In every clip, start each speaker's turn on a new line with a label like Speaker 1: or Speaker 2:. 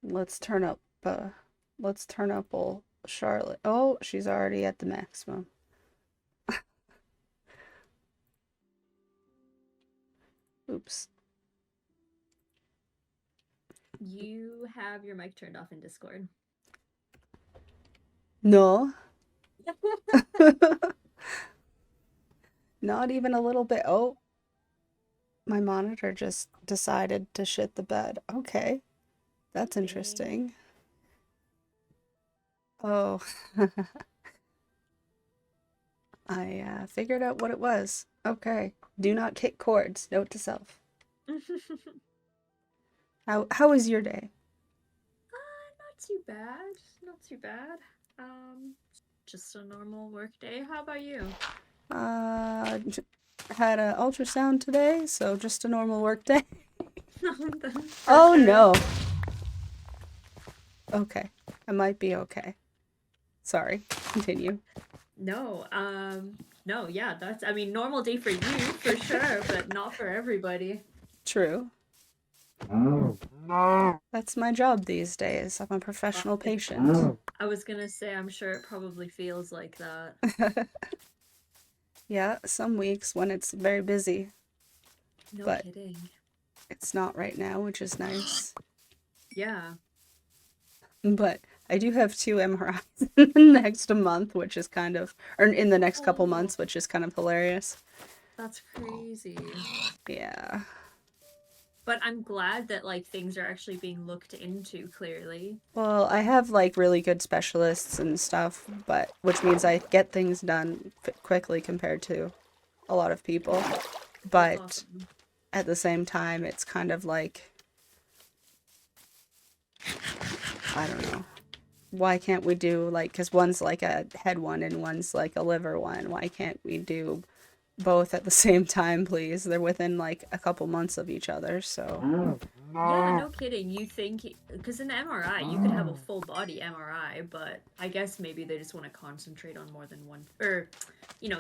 Speaker 1: Let's turn up, old Charlotte. Oh, she's already at the maximum. Oops.
Speaker 2: You have your mic turned off in Discord.
Speaker 1: No. Not even a little bit. Oh, my monitor just decided to shit the bed. Okay, that's
Speaker 2: Okay.
Speaker 1: interesting. Oh, I figured out what it was. Okay. Do not kick cords. Note to self. How was your day?
Speaker 2: Not too bad. Not too bad. Um, just a normal work day. How about you?
Speaker 1: Uh, had an ultrasound today, so just a normal work day.
Speaker 2: For
Speaker 1: Oh
Speaker 2: sure.
Speaker 1: no. Okay. I might be okay. Sorry. Continue.
Speaker 2: No, no, yeah, I mean, normal day for you, for sure, but not for everybody.
Speaker 1: True. That's my job these days. I'm a professional
Speaker 2: It,
Speaker 1: patient.
Speaker 2: I was gonna say, I'm sure it probably feels like that.
Speaker 1: Yeah, some weeks when it's very busy,
Speaker 2: No
Speaker 1: but
Speaker 2: kidding.
Speaker 1: it's not right now, which is nice.
Speaker 2: Yeah,
Speaker 1: But I do have two MRIs in the next month, which is kind of, or in the next couple
Speaker 2: oh,
Speaker 1: months, which is kind of hilarious.
Speaker 2: that's crazy.
Speaker 1: Yeah.
Speaker 2: But I'm glad that like things are actually being looked into clearly.
Speaker 1: Well, I have like really good specialists and stuff, but which means I get things done quickly compared to a lot of people.
Speaker 2: That's
Speaker 1: But
Speaker 2: awesome.
Speaker 1: at the same time, it's kind of like, I don't know. Why can't we do like, because one's like a head one and one's like a liver one. Why can't we do both at the same time, please? They're within like a couple months of each other, so.
Speaker 2: Yeah, no kidding. You think because in the MRI you could have a full body MRI, but I guess maybe they just want to concentrate on more than one or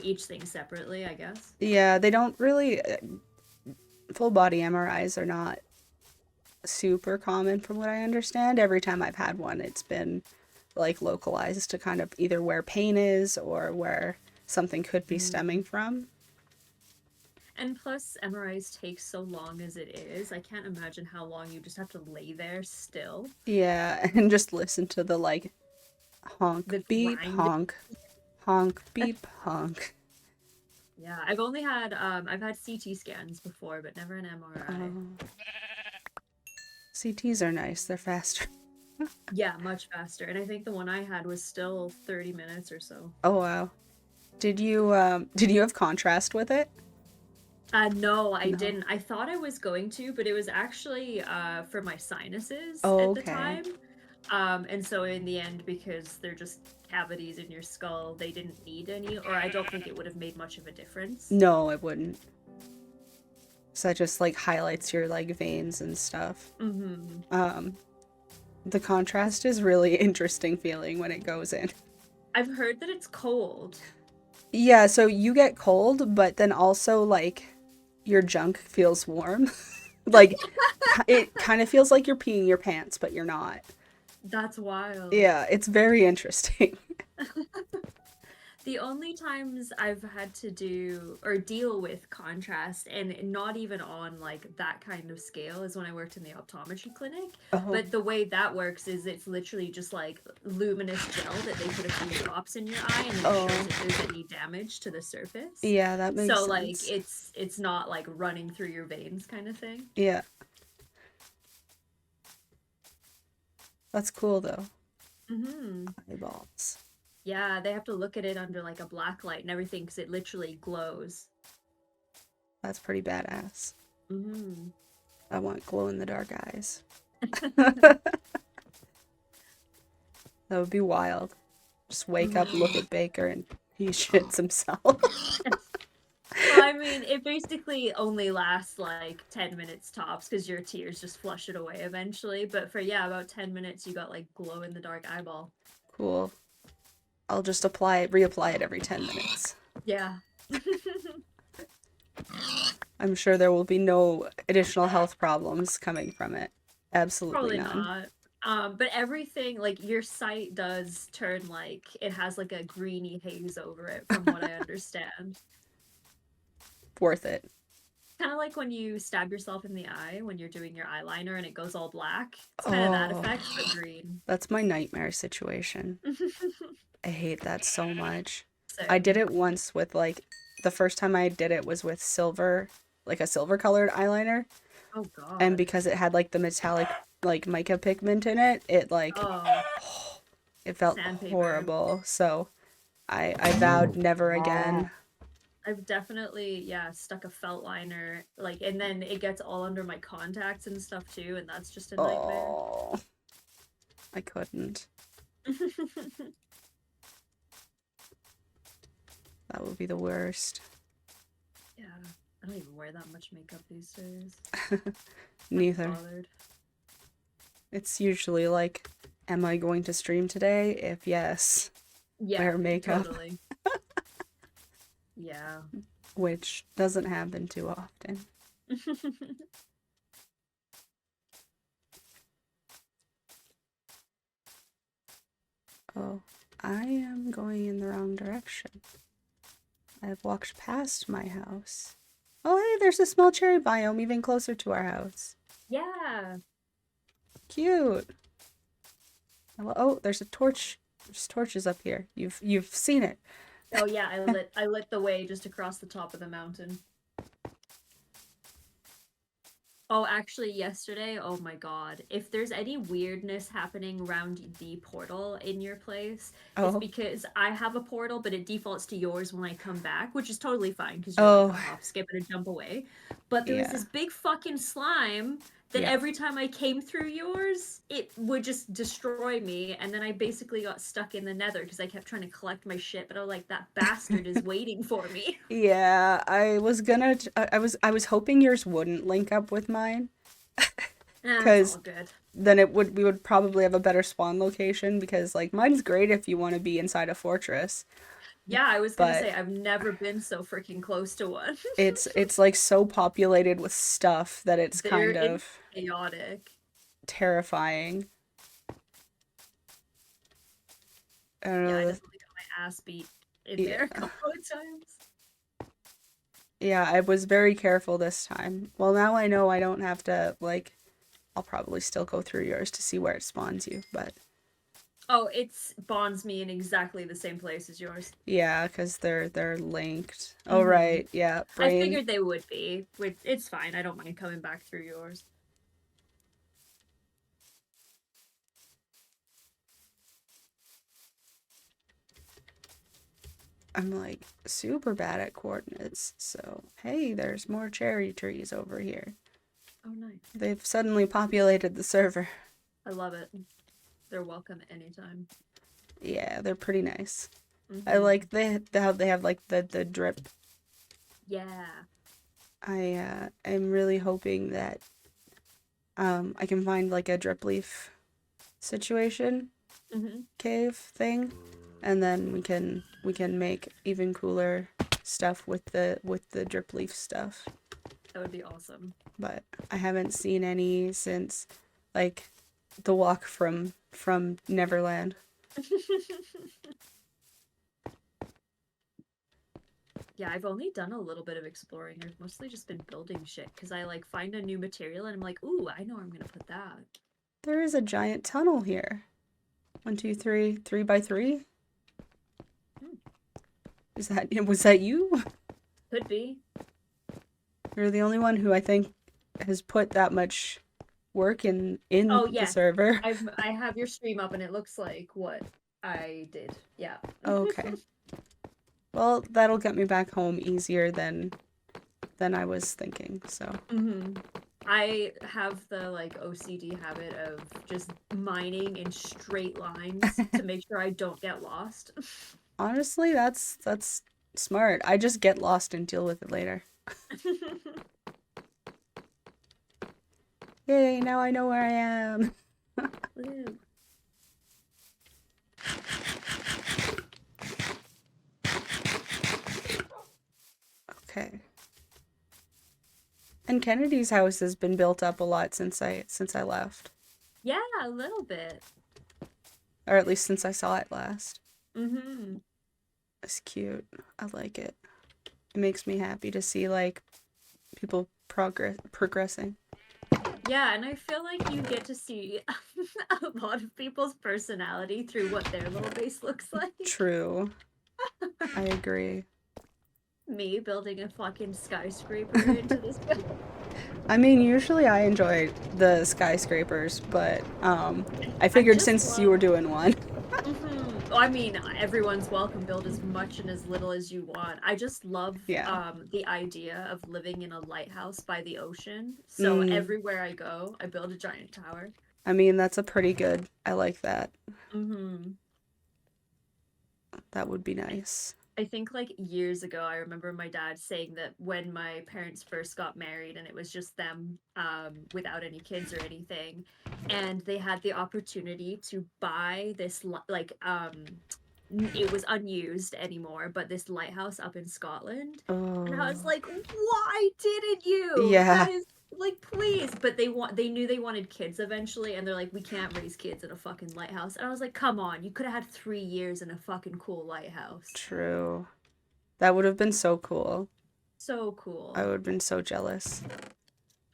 Speaker 2: each thing separately, I guess.
Speaker 1: Yeah, they don't really, full body MRIs are not super common from what I understand. Every time I've had one, it's been like localized to kind of either where pain is or where something could be stemming
Speaker 2: Mm.
Speaker 1: from.
Speaker 2: And plus MRIs take so long as it is. I can't imagine how long you just have to lay there still.
Speaker 1: Yeah, and just listen to the like honk,
Speaker 2: The
Speaker 1: beep,
Speaker 2: grind.
Speaker 1: honk, beep, honk.
Speaker 2: Yeah, I've had CT scans before, but never an MRI.
Speaker 1: CTs are nice, they're faster.
Speaker 2: Yeah, much faster. And I think the one I had was still 30 minutes or so.
Speaker 1: Oh wow. Did you have contrast with it?
Speaker 2: No, I
Speaker 1: No.
Speaker 2: didn't. I thought I was going to, but it was actually for my sinuses
Speaker 1: Oh,
Speaker 2: at the
Speaker 1: okay.
Speaker 2: time. And so in the end, because they're just cavities in your skull, they didn't need any, or I don't think it would have made much of a difference.
Speaker 1: No, it wouldn't. So that just like highlights your like veins and stuff.
Speaker 2: Mm-hmm.
Speaker 1: Um, the contrast is really interesting feeling when it goes in.
Speaker 2: I've heard that it's cold.
Speaker 1: Yeah, so you get cold, but then also like your junk feels warm. Like it kind of feels like you're peeing your pants, but you're not.
Speaker 2: That's wild.
Speaker 1: Yeah, it's very interesting.
Speaker 2: The only times I've had to do or deal with contrast, and not even on like that kind of scale, is when I worked in the optometry clinic.
Speaker 1: Oh,
Speaker 2: But the way that works is it's literally just like luminous gel that they put a few drops in your eye, and then it shows
Speaker 1: oh,
Speaker 2: if there's any damage to the surface.
Speaker 1: yeah, that makes
Speaker 2: So like
Speaker 1: sense.
Speaker 2: it's not like running through your veins kind of thing.
Speaker 1: Yeah, that's cool though.
Speaker 2: Hmm.
Speaker 1: Eyeballs.
Speaker 2: Yeah, they have to look at it under like a black light and everything because it literally glows.
Speaker 1: That's pretty badass.
Speaker 2: Hmm.
Speaker 1: I want glow in the dark eyes. That would be wild. Just wake up, look at Baker, and he shits himself.
Speaker 2: Well, I mean, it basically only lasts like 10 minutes tops because your tears just flush it away eventually. But for, yeah, about 10 minutes, you got like glow in the dark eyeball.
Speaker 1: Cool. I'll just reapply it every 10 minutes.
Speaker 2: Yeah.
Speaker 1: I'm sure there will be no additional health problems coming from it. Absolutely
Speaker 2: Probably
Speaker 1: none.
Speaker 2: not. But everything, like your site does turn like it has like a greeny haze over it, from what I understand.
Speaker 1: Worth it.
Speaker 2: Kind of like when you stab yourself in the eye when you're doing your eyeliner and it goes all black. It's kind of that
Speaker 1: Oh,
Speaker 2: effect, but green.
Speaker 1: that's my nightmare situation. I hate that so much. I did
Speaker 2: Same.
Speaker 1: it once with like the first time I did it was with silver, like a silver colored eyeliner,
Speaker 2: Oh
Speaker 1: and
Speaker 2: God.
Speaker 1: because it had like the metallic like mica pigment in it, it like
Speaker 2: Oh,
Speaker 1: it felt
Speaker 2: sandpaper.
Speaker 1: horrible. So I vowed never again.
Speaker 2: I've definitely, yeah, stuck a felt liner, like, and then it gets all under my contacts and stuff too, and that's just a nightmare.
Speaker 1: Oh, I couldn't. That would be the worst.
Speaker 2: Yeah, I don't even wear that much makeup these days. Not
Speaker 1: Neither.
Speaker 2: bothered.
Speaker 1: It's usually like, am I going to stream today? If yes,
Speaker 2: Yeah,
Speaker 1: wear makeup,
Speaker 2: totally. Yeah.
Speaker 1: which doesn't happen too often. Oh, I am going in the wrong direction. I've walked past my house. Oh, hey, there's a small cherry biome even closer to our house.
Speaker 2: Yeah.
Speaker 1: Cute. Oh, there's a torch. There's torches up here. You've seen it.
Speaker 2: Oh yeah, I lit the way just across the top of the mountain. Oh, actually, yesterday, oh my God. If there's any weirdness happening around the portal in your place, it's
Speaker 1: Oh,
Speaker 2: because I have a portal, but it defaults to yours when I come back, which is totally fine because you're like a
Speaker 1: oh,
Speaker 2: hop, skip, and a jump away. But there was
Speaker 1: yeah,
Speaker 2: this big fucking slime that
Speaker 1: yeah.
Speaker 2: every time I came through yours, it would just destroy me. And then I basically got stuck in the nether because I kept trying to collect my shit, but I was like, that bastard is waiting for me.
Speaker 1: Yeah, I was gonna. I was hoping yours wouldn't link up with mine,
Speaker 2: That's all
Speaker 1: because
Speaker 2: good.
Speaker 1: then we would probably have a better spawn location. Because like mine's great if you want to be inside a fortress,
Speaker 2: Yeah, I was gonna
Speaker 1: but
Speaker 2: say I've never been so freaking close to one.
Speaker 1: it's like so populated with stuff that it's kind
Speaker 2: It's
Speaker 1: of
Speaker 2: chaotic.
Speaker 1: terrifying. I don't
Speaker 2: Yeah, I
Speaker 1: know.
Speaker 2: definitely got my ass beat in there a
Speaker 1: Yeah,
Speaker 2: couple of times.
Speaker 1: yeah. I was very careful this time. Well, now I know I don't have to like. I'll probably still go through yours to see where it spawns you, but
Speaker 2: Oh, it's bonds me in exactly the same place as yours.
Speaker 1: yeah, because they're linked. Oh
Speaker 2: Mm-hmm.
Speaker 1: right, yeah.
Speaker 2: I
Speaker 1: Brain.
Speaker 2: figured they would be. It's fine. I don't mind coming back through yours.
Speaker 1: I'm like super bad at coordinates. So hey, there's more cherry trees over here.
Speaker 2: Oh, nice.
Speaker 1: They've suddenly populated the server.
Speaker 2: I love it. They're welcome anytime.
Speaker 1: Yeah, they're pretty nice. I
Speaker 2: Mm-hmm.
Speaker 1: like how they have like the drip.
Speaker 2: Yeah.
Speaker 1: I am really hoping that I can find like a drip leaf situation
Speaker 2: Mm-hmm.
Speaker 1: cave thing, and then we can make even cooler stuff with the drip leaf stuff.
Speaker 2: That would be awesome.
Speaker 1: But I haven't seen any since like the walk from Neverland.
Speaker 2: Yeah, I've only done a little bit of exploring. I've mostly just been building shit because I like find a new material and I'm like, ooh, I know where I'm gonna put that.
Speaker 1: There is a giant tunnel here. One, two, three, 3 by 3.
Speaker 2: Hmm,
Speaker 1: Was that you?
Speaker 2: could be.
Speaker 1: You're the only one who I think has put that much work in
Speaker 2: Oh
Speaker 1: the
Speaker 2: yes,
Speaker 1: server.
Speaker 2: I have your stream up and it looks like what I did. Yeah.
Speaker 1: Okay. Well, that'll get me back home easier than I was thinking. So,
Speaker 2: Hmm. I have the like OCD habit of just mining in straight lines to make sure I don't get lost.
Speaker 1: honestly, that's smart. I just get lost and deal with it later. Yay, now I know where I am.
Speaker 2: Woo.
Speaker 1: Okay. And Kennedy's house has been built up a lot since I left.
Speaker 2: Yeah, a little bit.
Speaker 1: Or at least since I saw it last.
Speaker 2: Mm-hmm.
Speaker 1: It's cute. I like it. It makes me happy to see like people progressing.
Speaker 2: Yeah, and I feel like you get to see a lot of people's personality through what their little base looks like.
Speaker 1: True. I agree.
Speaker 2: Me building a fucking skyscraper into this.
Speaker 1: I mean, usually I enjoy the skyscrapers, but I
Speaker 2: I
Speaker 1: figured
Speaker 2: just
Speaker 1: since you were
Speaker 2: love.
Speaker 1: doing one.
Speaker 2: I mean, everyone's welcome. Build as much and as little as you want. I just love
Speaker 1: Yeah.
Speaker 2: the idea of living in a lighthouse by the ocean. So
Speaker 1: Mm,
Speaker 2: everywhere I go, I build a giant tower.
Speaker 1: I mean, that's a pretty good. I like that.
Speaker 2: Mm-hmm.
Speaker 1: That would be nice.
Speaker 2: I think like years ago, I remember my dad saying that when my parents first got married and it was just them without any kids or anything, and they had the opportunity to buy this it was unused anymore, but this lighthouse up in Scotland. And I was
Speaker 1: Oh,
Speaker 2: like, why didn't you?
Speaker 1: yeah.
Speaker 2: That is like, please. But they knew they wanted kids eventually, and they're like, we can't raise kids in a fucking lighthouse. And I was like, come on, you could have had 3 years in a fucking cool lighthouse.
Speaker 1: True. That would have been so cool.
Speaker 2: So
Speaker 1: I
Speaker 2: cool.
Speaker 1: would have been so jealous.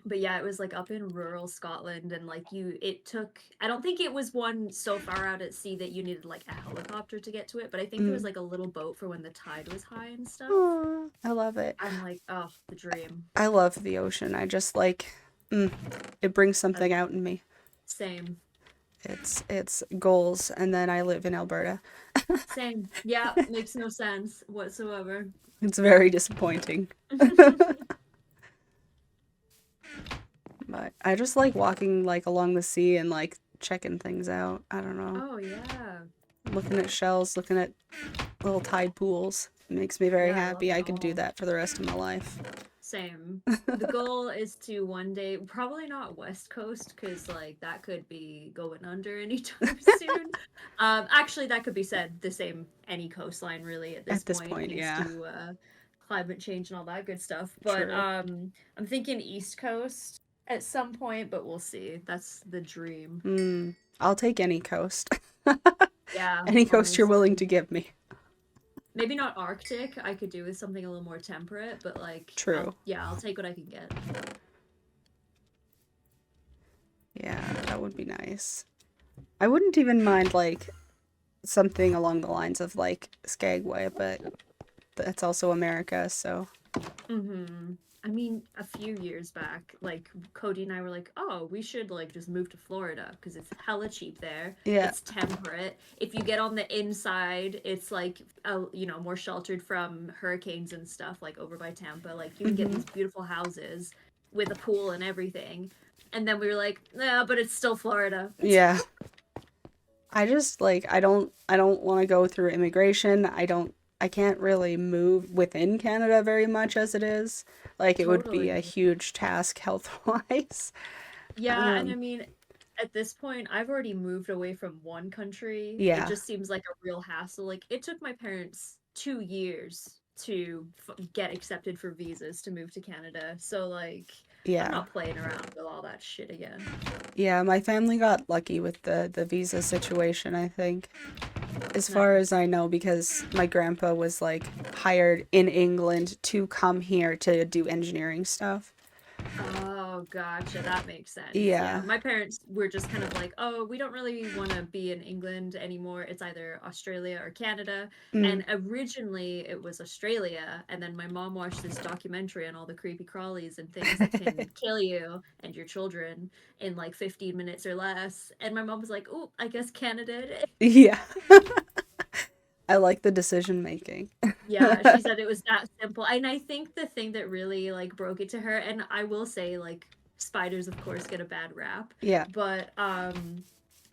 Speaker 2: But yeah, it was like up in rural Scotland, and like it took, I don't think it was one so far out at sea that you needed like a helicopter to get to it, but I think there was
Speaker 1: Mm.
Speaker 2: like a little boat for when the tide was high and stuff.
Speaker 1: Oh, I love it.
Speaker 2: I'm like, oh, the dream.
Speaker 1: I love the ocean. I just like, mm, it brings
Speaker 2: I,
Speaker 1: something out in me.
Speaker 2: same.
Speaker 1: It's goals, and then I live in Alberta.
Speaker 2: Same. Yeah, makes no sense whatsoever.
Speaker 1: It's very disappointing. But I just like walking like along the sea and like checking things out. I don't know.
Speaker 2: Oh yeah.
Speaker 1: Looking at shells, looking at little tide pools. It makes me very
Speaker 2: Yeah, I love
Speaker 1: happy.
Speaker 2: it
Speaker 1: I could do
Speaker 2: all.
Speaker 1: that for the rest of my life.
Speaker 2: Same. The goal is to one day, probably not West Coast, because like that could be going under anytime soon. Actually, that could be said the same any coastline really at this
Speaker 1: At this
Speaker 2: point,
Speaker 1: point,
Speaker 2: thanks
Speaker 1: yeah.
Speaker 2: to climate change and all that good stuff. But
Speaker 1: True.
Speaker 2: I'm thinking East Coast at some point, but we'll see. That's the dream.
Speaker 1: Mm, I'll take any coast.
Speaker 2: Yeah,
Speaker 1: Any coast you're willing
Speaker 2: honestly.
Speaker 1: to give me.
Speaker 2: Maybe not Arctic. I could do with something a little more temperate, but like,
Speaker 1: True.
Speaker 2: I'll take what I can get.
Speaker 1: Yeah, that would be nice. I wouldn't even mind like something along the lines of like Skagway, but that's also America, so
Speaker 2: Mm-hmm. I mean, a few years back, like Cody and I were like, "Oh, we should like just move to Florida because it's hella cheap there.
Speaker 1: yeah.
Speaker 2: It's temperate. If you get on the inside, it's like more sheltered from hurricanes and stuff like over by Tampa. Like you can get
Speaker 1: Hmm.
Speaker 2: these beautiful houses with a pool and everything." And then we were like, "Nah, but it's still Florida."
Speaker 1: Yeah. I just like I don't want to go through immigration. I can't really move within Canada very much as it is. Like it would be a
Speaker 2: Totally.
Speaker 1: huge task health-wise.
Speaker 2: Yeah, and I
Speaker 1: Um
Speaker 2: mean, at this point, I've already moved away from one country. It
Speaker 1: yeah.
Speaker 2: just seems like a real hassle. Like, it took my parents 2 years to get accepted for visas to move to Canada. So, like, I'm
Speaker 1: Yeah.
Speaker 2: not playing around with all that shit again.
Speaker 1: Yeah, my family got lucky with the visa situation, I think. As far as
Speaker 2: Nice.
Speaker 1: I know, because my grandpa was like hired in England to come here to do engineering stuff.
Speaker 2: Oh, gotcha. That makes sense. Yeah.
Speaker 1: Yeah.
Speaker 2: My parents were just kind of like, oh, we don't really want to be in England anymore. It's either Australia or Canada.
Speaker 1: Mm.
Speaker 2: And originally it was Australia. And then my mom watched this documentary on all the creepy crawlies and things that can kill you and your children in like 15 minutes or less. And my mom was like, oh, I guess Canada it is.
Speaker 1: Yeah. I like the decision making.
Speaker 2: Yeah, she said it was that simple. And I think the thing that really like broke it to her, and I will say like spiders of course get a bad rap,
Speaker 1: Yeah.
Speaker 2: but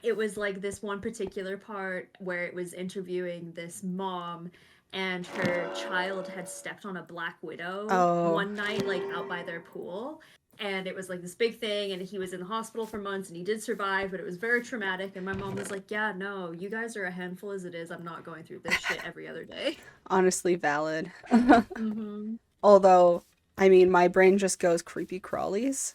Speaker 2: it was like this one particular part where it was interviewing this mom and her child had stepped on a black widow
Speaker 1: Oh,
Speaker 2: one night like out by their pool, and it was like this big thing, and he was in the hospital for months and he did survive, but it was very traumatic, and my mom was like, yeah, no, you guys are a handful as it is. I'm not going through this shit every other day.
Speaker 1: honestly valid.
Speaker 2: Mm-hmm.
Speaker 1: Although, I mean, my brain just goes creepy crawlies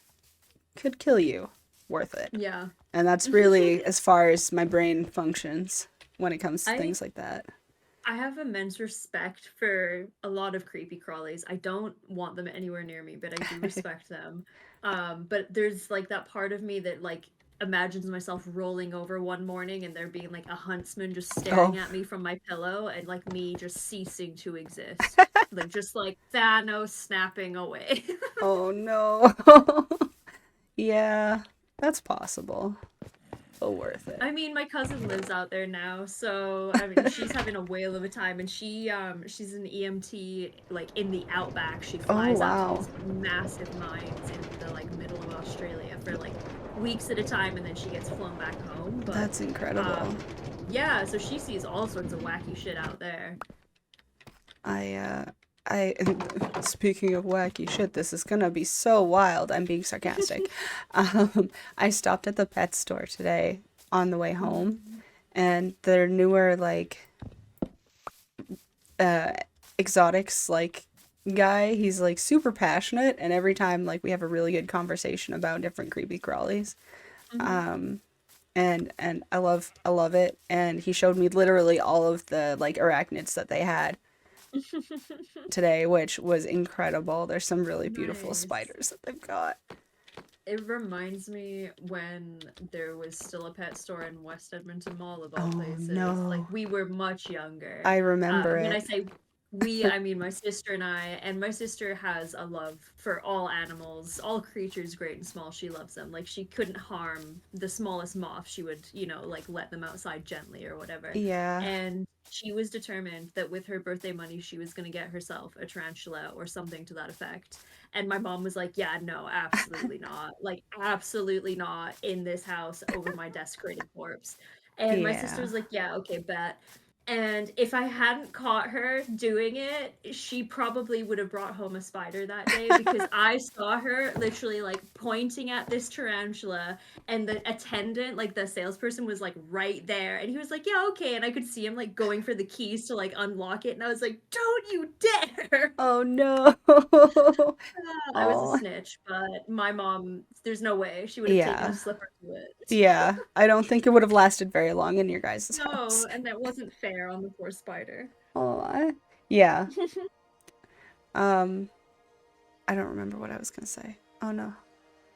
Speaker 1: could kill you. worth it.
Speaker 2: Yeah.
Speaker 1: And that's really as far as my brain functions when it comes to
Speaker 2: I
Speaker 1: things like that.
Speaker 2: I have immense respect for a lot of creepy crawlies. I don't want them anywhere near me, but I do respect them. But there's like that part of me that like imagines myself rolling over one morning and there being like a huntsman just
Speaker 1: Oh,
Speaker 2: staring at me from my pillow and like me just ceasing to exist. Like just like Thanos snapping away.
Speaker 1: oh no. Yeah, that's possible. But worth it.
Speaker 2: I mean, my cousin lives out there now, so I mean, she's having a whale of a time, and she's an EMT, like in the outback. She
Speaker 1: Oh,
Speaker 2: flies out to
Speaker 1: wow.
Speaker 2: these massive mines in the like middle of Australia for like weeks at a time, and then she gets flown back home. But
Speaker 1: That's incredible.
Speaker 2: um, yeah, so she sees all sorts of wacky shit out there.
Speaker 1: I, speaking of wacky shit, this is gonna be so wild. I'm being sarcastic. I stopped at the pet store today on the way home,
Speaker 2: Mhm.
Speaker 1: and their newer, like, uh, exotics, like, guy, he's, like, super passionate, and every time, like, we have a really good conversation about different creepy crawlies.
Speaker 2: Mhm.
Speaker 1: Um, and I love it. And he showed me literally all of the, like, arachnids that they had today, which was incredible. There's some really beautiful
Speaker 2: Nice.
Speaker 1: spiders that they've got.
Speaker 2: It reminds me when there was still a pet store in West Edmonton Mall, of all
Speaker 1: Oh
Speaker 2: places. Like
Speaker 1: no.
Speaker 2: we were much younger.
Speaker 1: I remember
Speaker 2: When I
Speaker 1: it.
Speaker 2: say we, I mean my sister and I. And my sister has a love for all animals, all creatures, great and small. She loves them. Like she couldn't harm the smallest moth. She would, like let them outside gently or whatever.
Speaker 1: Yeah.
Speaker 2: And she was determined that with her birthday money, she was going to get herself a tarantula or something to that effect. And my mom was like, yeah, no, absolutely not. Like, absolutely not in this house over my desecrated corpse. And my sister
Speaker 1: Yeah.
Speaker 2: was like, yeah, okay, bet. And if I hadn't caught her doing it, she probably would have brought home a spider that day because I saw her literally like pointing at this tarantula and the attendant, like the salesperson, was like right there. And he was like, yeah, okay. And I could see him like going for the keys to like unlock it. And I was like, don't you dare.
Speaker 1: Oh no.
Speaker 2: I was a
Speaker 1: Oh.
Speaker 2: snitch, but my mom, there's no way she would have taken a
Speaker 1: Yeah.
Speaker 2: slipper to it.
Speaker 1: Yeah. I don't think it would have lasted very long in your guys' house.
Speaker 2: No, and that wasn't fair on the poor spider.
Speaker 1: Oh. Yeah. Um I don't remember what I was gonna say. Oh no.